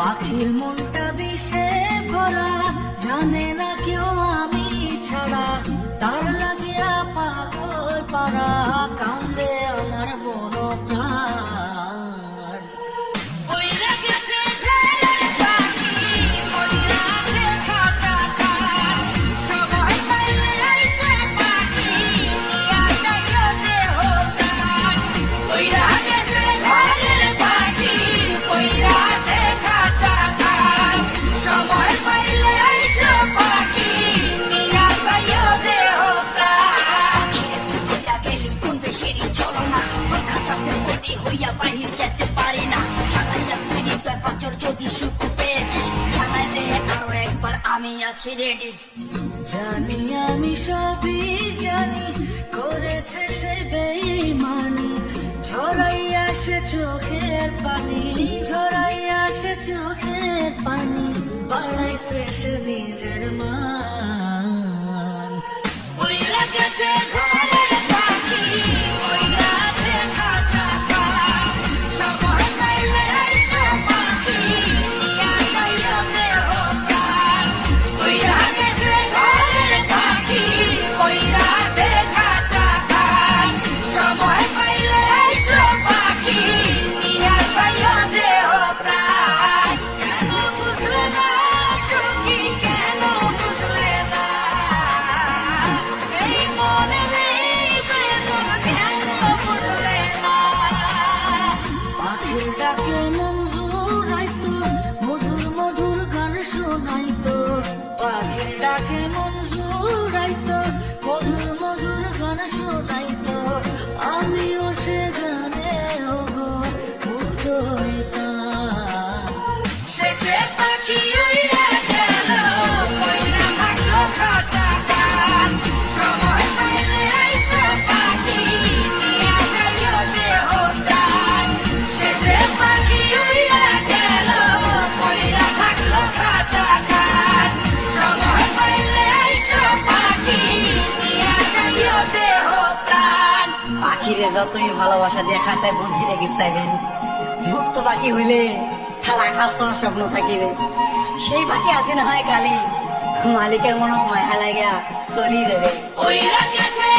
পাখির মনটা বিষে ভরা, জানে না কেউ আমি ছাড়া, তার লাগিয়া পাগল পারা, কান্দে আমার মন প্রাণ। ওইরা গেছে ঘরের পাখি, ওইরা আছে খাঁচা খান, সময় পাইলে আইসে পাখি, নিয়া যাইও দেহ প্রাণ। ওইরা গেছে ঘরের পাখি, ওইরা আছে খাঁচা খান, সময় পাইলে আইসে পাখি, নিয়া যাইও দেহ প্রাণ। কইরা গেলি কোন বেশিরই চলো না, তোর খাঁচাতে বন্দি হইয়া বাহির যেতে পারি না। ছাড়াইয়া তুই হৃদয় পাচর যদি সুখ পেয়েছিস, ছাড়াই দে আরো একবার, আমি আছি রেডি। জানি আমি সবই জানি, করেছে সে বেঈমানি, ঝরাইয়া সে চোখের পানি, ঝরাইয়া সে চোখের পানি, বাড়াইছে সে নিজের মান। উইরা গেছে ঘরের পাখি, উইরা আছে খাঁচা খান, সময় পাইলে আইসে পাখি, নিয়া যাইও দেহ প্রাণ। উইরা গেছে ঘরের পাখি, উইরা আছে খাঁচা খান, সময় পাইলে আইসে পাখি, নিয়া যাইও দেহ প্রাণ। কেন বুঝলে না সখী, কেন বুঝলে না, এই মনের এই বেদনা কেন বুঝলে না। পাখির ডাকে মন জুড়াইতো, মধুর মধুর গান শোনাইতো, পাখির ডাকে মন জুড়াইতো, মধুর মধুর গান শোনাইতো, আমিও সে গানে ওগো মুগ্ধ হইতাম। শেষে পাখি উইরা গেল, উইরা থাকলো খাঁচা খান, সময় পাইলে আইসে পাখি, নিয়া যাইও দেহ প্রাণ। শেষে পাখি উইরা গেল, উইরা থাকলো খাঁচা খান, সময় পাইলে আইসে পাখি, নিয়া যাইও দেহ প্রাণ। পাখিরে যতই ভালোবাসা দেখা চাই বন্ধি রেখে চাইবেন, মুক্ত পাখি হইলে তার আকাশ স্বপ্ন থাকিবে। সেই পাখি আছে না হয় কালি, মালিকের মনত মায়া লাগিয়া চলি যাবে। ওইরা গেছে